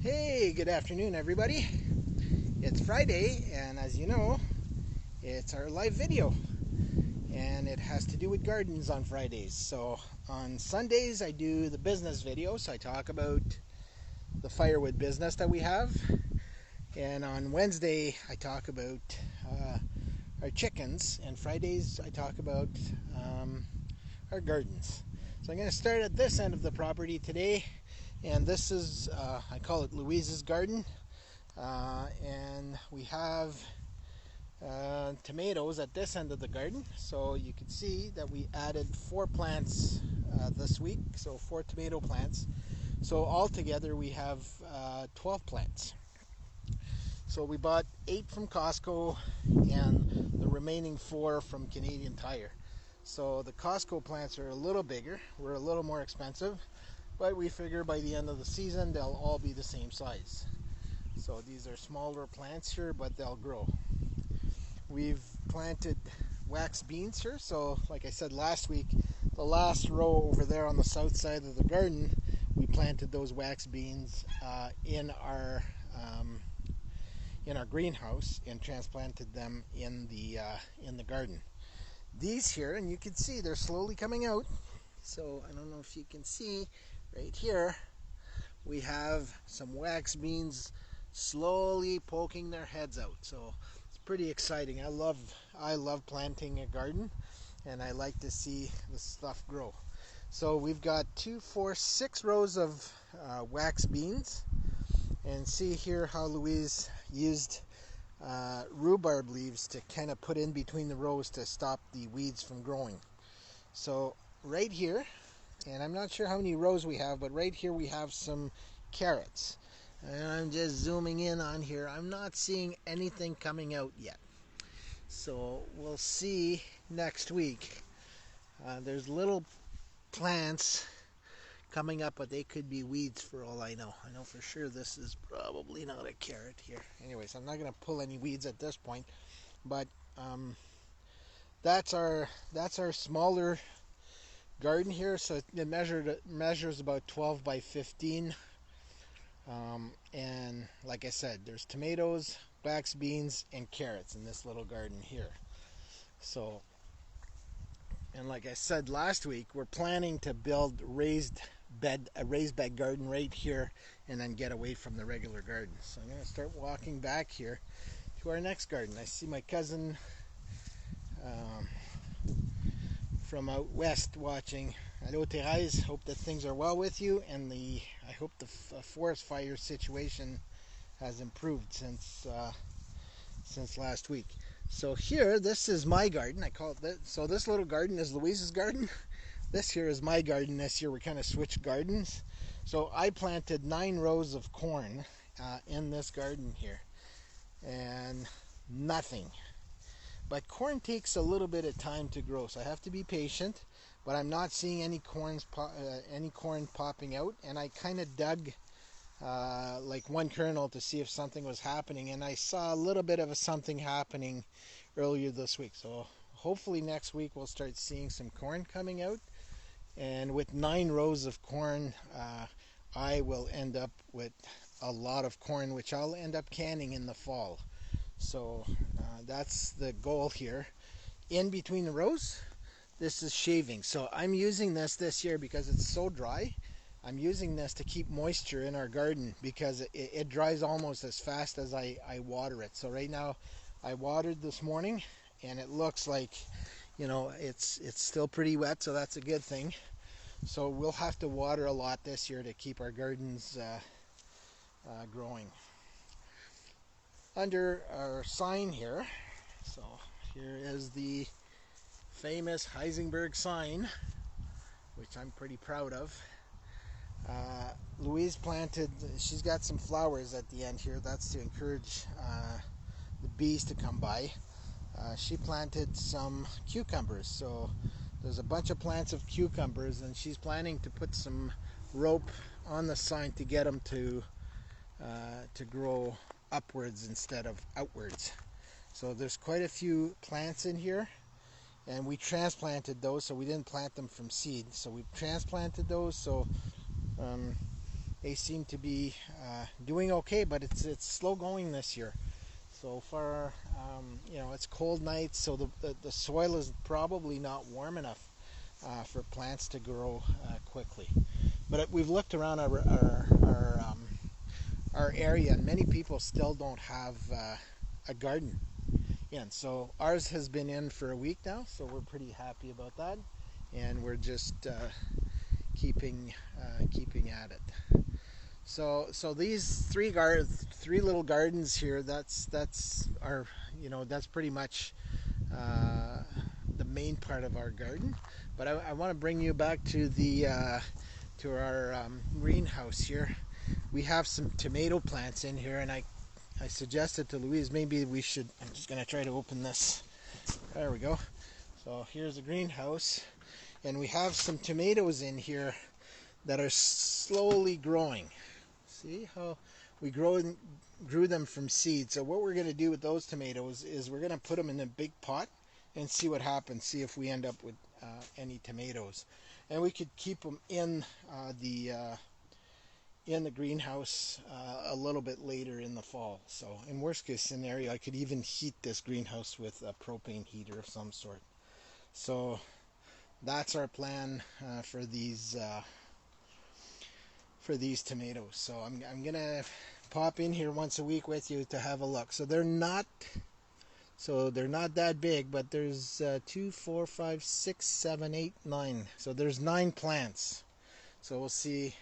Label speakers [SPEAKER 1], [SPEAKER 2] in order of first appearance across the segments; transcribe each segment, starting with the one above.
[SPEAKER 1] Hey, good afternoon, everybody. It's Friday, and as you know, it's our live video, and it has to do with gardens on Fridays. So on Sundays, I do the business video, so I talk about the firewood business that we have, and on Wednesday, I talk about our chickens, and Fridays, I talk about our gardens. So I'm going to start at this end of the property today, and this is, I call it Louise's garden. And we have tomatoes at this end of the garden. So you can see that we added 4 plants this week, so 4 tomato plants. So altogether we have 12 plants. So we bought 8 from Costco and the remaining 4 from Canadian Tire. So the Costco plants are a little bigger, we're a little more expensive, but we figure by the end of the season they'll all be the same size. So these are smaller plants here, but they'll grow. We've planted wax beans here. So like I said last week, the last row over there on the south side of the garden, we planted those wax beans in our greenhouse and transplanted them in the garden. These here, and you can see they're slowly coming out. So I don't know if you can see right here, we have some wax beans slowly poking their heads out. So it's pretty exciting. I love planting a garden, and I like to see the stuff grow. So we've got 2, 4, 6 rows of wax beans, and see here how Louise used rhubarb leaves to kind of put in between the rows to stop the weeds from growing. So right here, and I'm not sure how many rows we have, but right here we have some carrots. And I'm just zooming in on here. I'm not seeing anything coming out yet. So we'll see next week. There's little plants coming up, but they could be weeds for all I know. I know for sure this is probably not a carrot here. Anyways, I'm not going to pull any weeds at this point, but that's our smaller garden here. So it measures about 12 by 15. And like I said, there's tomatoes, wax beans, and carrots in this little garden here. So, and like I said last week, we're planning to build a raised bed garden right here, and then get away from the regular garden. So I'm going to start walking back here to our next garden. I see my cousin um, from out west watching. Hello, Therese. Hope that things are well with you, and I hope the forest fire situation has improved since last week. So here, this is my garden. I call it that. So this little garden is Louise's garden. This here is my garden. This year we kind of switched gardens. So I planted 9 rows of corn in this garden here, and nothing. But corn takes a little bit of time to grow, so I have to be patient. But I'm not seeing any corn popping out, and I kind of dug like one kernel to see if something was happening, and I saw a little bit of something happening earlier this week. So hopefully next week we'll start seeing some corn coming out, and with 9 rows of corn, I will end up with a lot of corn, which I'll end up canning in the fall. So that's the goal here. In between the rows, this is shaving. So I'm using this year because it's so dry. I'm using this to keep moisture in our garden because it dries almost as fast as I water it. So right now I watered this morning, and it looks like, it's still pretty wet, so that's a good thing. So we'll have to water a lot this year to keep our gardens growing. Under our sign here, so here is the famous Heisenberg sign, which I'm pretty proud of. Louise planted, she's got some flowers at the end here. That's to encourage the bees to come by. She planted some cucumbers. So there's a bunch of plants of cucumbers, and she's planning to put some rope on the sign to get them to grow upwards instead of outwards. So there's quite a few plants in here, and we transplanted those, so we didn't plant them from seed. So we transplanted those, so they seem to be doing okay, but it's slow going this year. So far, it's cold nights, so the soil is probably not warm enough for plants to grow quickly. But we've looked around our area, and many people still don't have a garden in. So ours has been in for a week now, so we're pretty happy about that, and we're just keeping at it. So these three little gardens here. That's our that's pretty much the main part of our garden. But I want to bring you back to to our greenhouse here. We have some tomato plants in here, and I suggested to Louise maybe we should. I'm just going to try to open this. There we go. So here's the greenhouse, and we have some tomatoes in here that are slowly growing. See how we grew them from seed. So what we're going to do with those tomatoes is we're going to put them in a big pot and see what happens. See if we end up with any tomatoes, and we could keep them in the greenhouse a little bit later in the fall. So in worst case scenario, I could even heat this greenhouse with a propane heater of some sort. So that's our plan for these tomatoes. So I'm gonna pop in here once a week with you to have a look. So they're not that big, but there's 2, 4, 5, 6, 7, 8, 9. So there's 9 plants. So we'll see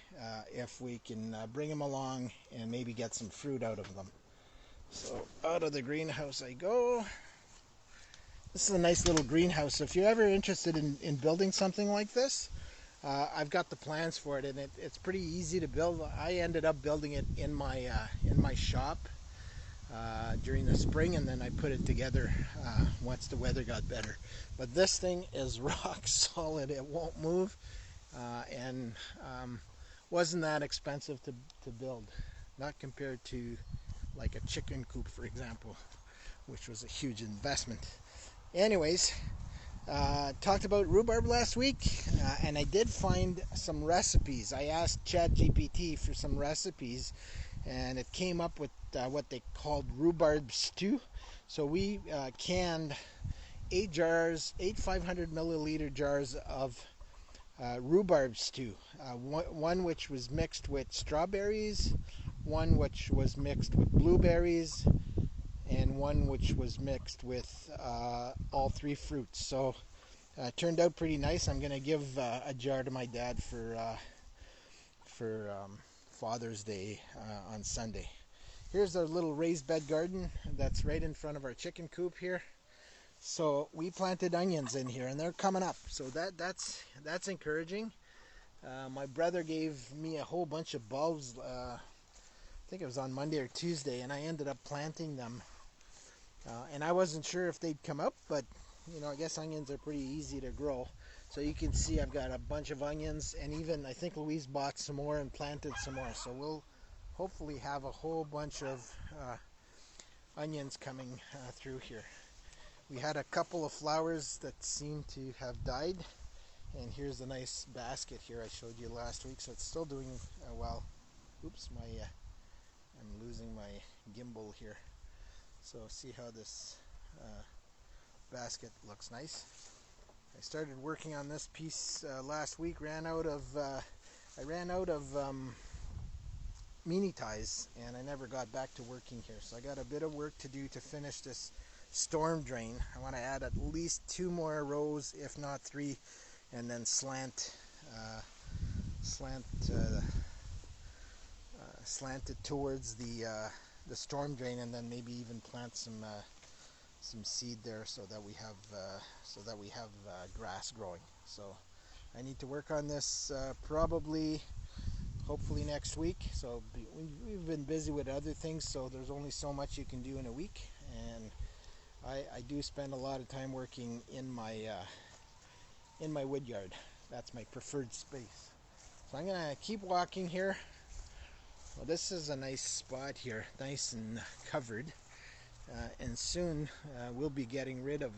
[SPEAKER 1] if we can bring them along and maybe get some fruit out of them. So out of the greenhouse I go. This is a nice little greenhouse. So if you're ever interested in building something like this, I've got the plans for it, and it's pretty easy to build. I ended up building it in my shop during the spring, and then I put it together once the weather got better. But this thing is rock solid. It won't move, and wasn't that expensive to build, not compared to like a chicken coop, for example, which was a huge investment. Anyways, talked about rhubarb last week, and I did find some recipes. I asked ChatGPT for some recipes, and it came up with what they called rhubarb stew. So we canned 8 500 milliliter jars of rhubarb stew. One which was mixed with strawberries, one which was mixed with blueberries, and one which was mixed with all 3 fruits. So it turned out pretty nice. I'm going to give a jar to my dad for Father's Day on Sunday. Here's our little raised bed garden that's right in front of our chicken coop here. So we planted onions in here, and they're coming up. So that's encouraging. My brother gave me a whole bunch of bulbs. I think it was on Monday or Tuesday, and I ended up planting them. And I wasn't sure if they'd come up, but I guess onions are pretty easy to grow. So you can see I've got a bunch of onions, and even I think Louise bought some more and planted some more. So we'll hopefully have a whole bunch of onions coming through here. We had a couple of flowers that seem to have died, and here's a nice basket here I showed you last week. So it's still doing well. Oops, I'm losing my gimbal here. So see how this basket looks nice. I started working on this piece last week. I ran out of meanie ties, and I never got back to working here. So I got a bit of work to do to finish this storm drain. I want to add at least 2 more rows, if not 3, and then slant it towards the storm drain, and then maybe even plant some seed there so that we have grass growing. So I need to work on this hopefully next week. So we've been busy with other things, so there's only so much you can do in a week, and I do spend a lot of time working in my wood yard. That's my preferred space. So I'm gonna keep walking here. Well, this is a nice spot here, nice and covered, and soon we'll be getting rid of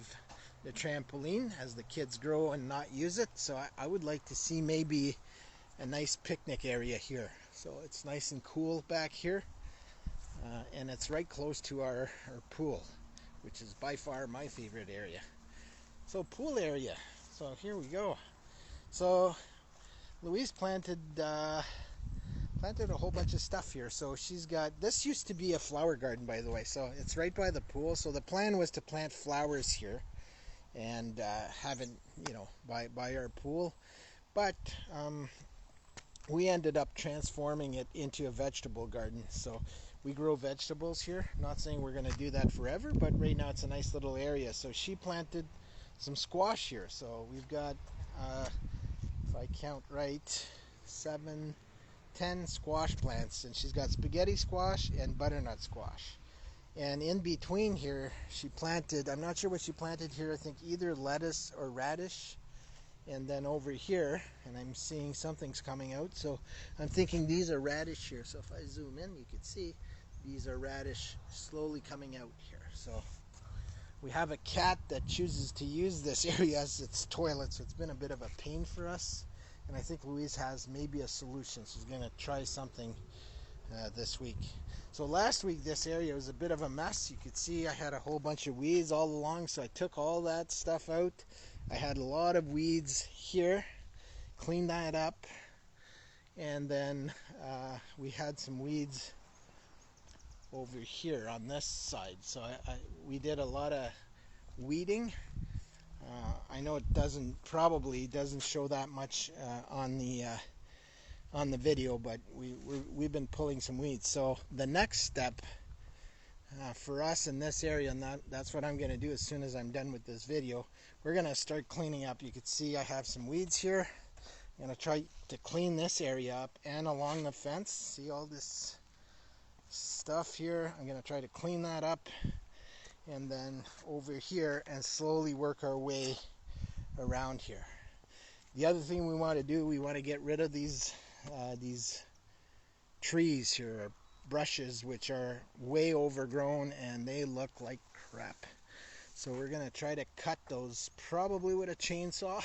[SPEAKER 1] the trampoline as the kids grow and not use it. So I would like to see maybe a nice picnic area here. So it's nice and cool back here, and it's right close to our pool, which is by far my favorite area. So pool area. So here we go. So Louise planted a whole bunch of stuff here. So she's got, this used to be a flower garden, by the way. So it's right by the pool. So the plan was to plant flowers here and have it, by our pool. But we ended up transforming it into a vegetable garden. So we grow vegetables here. Not saying we're going to do that forever, but right now it's a nice little area. So she planted some squash here. So we've got, if I count right, 7, 10 squash plants, and she's got spaghetti squash and butternut squash. And in between here, she planted, I'm not sure what she planted here, I think either lettuce or radish. And then over here, and I'm seeing something's coming out, so I'm thinking these are radish here. So if I zoom in, you can see these are radish slowly coming out here. So we have a cat that chooses to use this area as its toilet, so it's been a bit of a pain for us. And I think Louise has maybe a solution. She's going to try something this week. So last week this area was a bit of a mess. You could see I had a whole bunch of weeds all along, so I took all that stuff out. I had a lot of weeds here, cleaned that up, and then we had some weeds over here on this side. So we did a lot of weeding. I know it probably doesn't show that much on the video, but we've been pulling some weeds. So the next step for us in this area, and that's what I'm going to do as soon as I'm done with this video, we're going to start cleaning up. You can see I have some weeds here. I'm going to try to clean this area up and along the fence. See all this stuff here? I'm going to try to clean that up, and then over here and slowly work our way around here. The other thing we want to do, we want to get rid of these trees here, brushes, which are way overgrown and they look like crap. So we're going to try to cut those, probably with a chainsaw.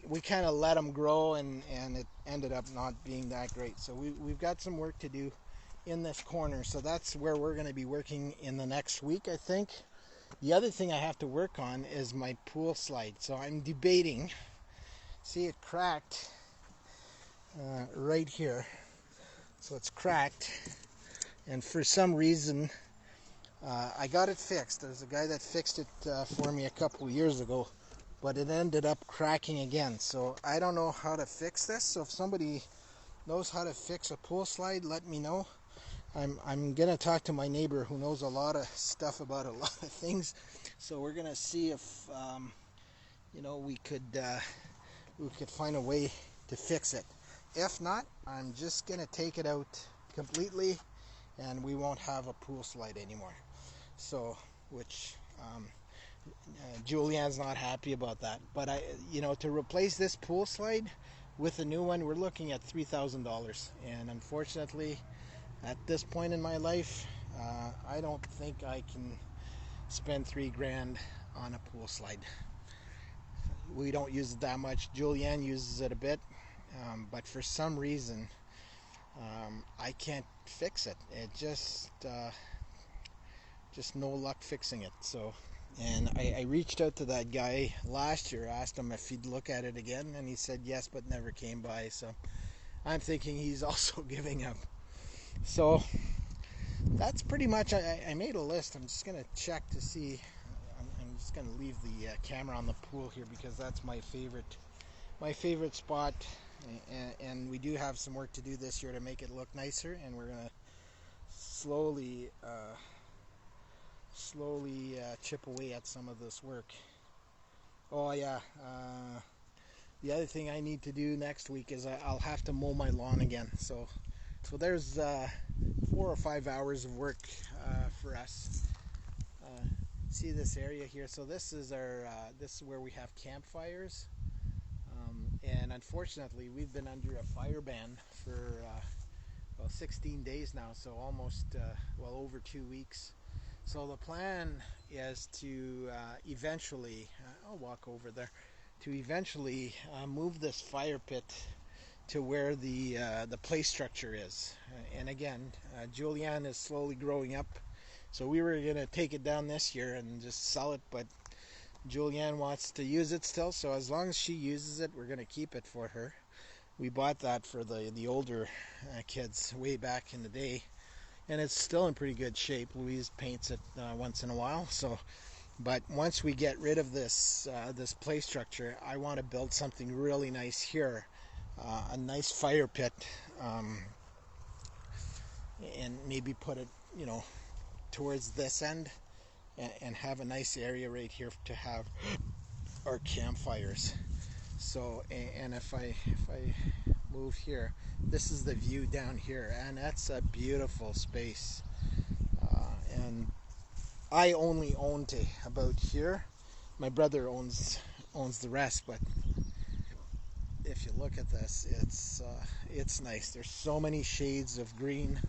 [SPEAKER 1] We kind of let them grow, and it ended up not being that great. So we've got some work to do in this corner. So that's where we're going to be working in the next week, I think. The other thing I have to work on is my pool slide. So I'm debating, see it cracked right here. So it's cracked, and for some reason I got it fixed. There's a guy that fixed it for me a couple of years ago, but it ended up cracking again. So I don't know how to fix this. So if somebody knows how to fix a pool slide, let me know. I'm gonna talk to my neighbor who knows a lot of stuff about a lot of things. So we're gonna see if we could find a way to fix it. If not, I'm just gonna take it out completely, and we won't have a pool slide anymore. So, which Julianne's not happy about that. But to replace this pool slide with a new one, we're looking at $3,000, and unfortunately, at this point in my life, I don't think I can spend $3,000 on a pool slide. We don't use it that much. Julianne uses it a bit, but for some reason, I can't fix it. It just no luck fixing it. So, and I reached out to that guy last year, asked him if he'd look at it again, and he said yes, but never came by. So I'm thinking he's also giving up. So that's pretty much, I made a list. I'm just going to check to see. I'm just going to leave the camera on the pool here because that's my favorite spot. And we do have some work to do this year to make it look nicer, and we're going to slowly chip away at some of this work. Oh yeah, the other thing I need to do next week is I'll have to mow my lawn again. So there's 4 or 5 hours of work for us. See this area here? So this is where we have campfires, and unfortunately we've been under a fire ban for 16 days now. So almost over 2 weeks. So the plan is to eventually, I'll walk over there, to eventually move this fire pit to where the play structure is. And again, Julianne is slowly growing up, so we were gonna take it down this year and just sell it, but Julianne wants to use it still, so as long as she uses it, we're gonna keep it for her. We bought that for the older kids way back in the day, and it's still in pretty good shape. Louise paints it once in a while, so. But once we get rid of this play structure, I want to build something really nice here, a nice fire pit, and maybe put it, towards this end, and have a nice area right here to have our campfires. So, and if I move here, this is the view down here, and that's a beautiful space. And I only own to about here. My brother owns the rest, but if you look at this, it's nice. There's so many shades of green.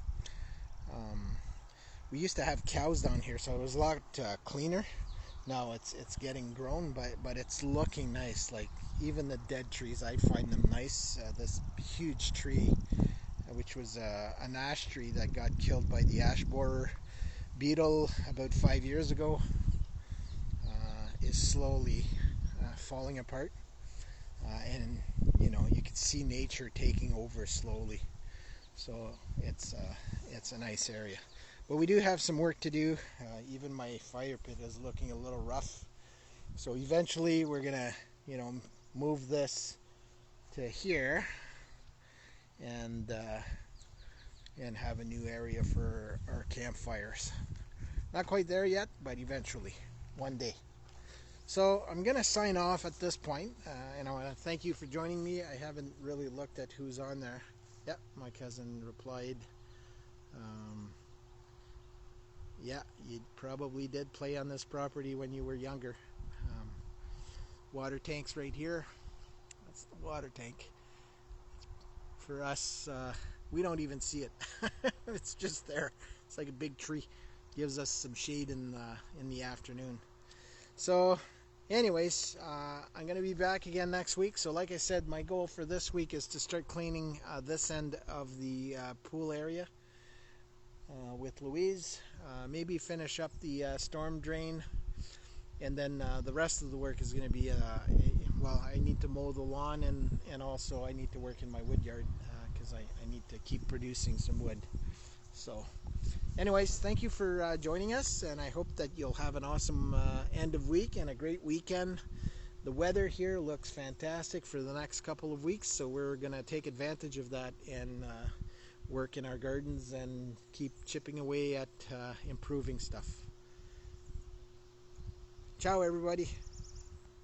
[SPEAKER 1] We used to have cows down here, so it was a lot cleaner. Now it's getting grown, but it's looking nice. Like even the dead trees, I find them nice. This huge tree, which was an ash tree that got killed by the ash borer beetle about 5 years ago, is slowly falling apart, and you can see nature taking over slowly. So it's a nice area, but we do have some work to do. Even my fire pit is looking a little rough, so eventually we're gonna move this to here and have a new area for our campfires. Not quite there yet, but eventually, one day. So I'm gonna sign off at this point, and I want to thank you for joining me. I haven't really looked at who's on there. Yep, my cousin replied. Yeah, you probably did play on this property when you were younger. Water tank's right here. That's the water tank. For us, we don't even see it. It's just there. It's like a big tree. Gives us some shade in the afternoon. So anyways, I'm going to be back again next week. So like I said, my goal for this week is to start cleaning this end of the pool area with Louise. Maybe finish up the storm drain, and then the rest of the work is going to be well, I need to mow the lawn, and also I need to work in my wood yard because I need to keep producing some wood. So anyways, thank you for joining us, and I hope that you'll have an awesome end of week and a great weekend. The weather here looks fantastic for the next couple of weeks, so we're going to take advantage of that and work in our gardens and keep chipping away at improving stuff. Ciao, everybody.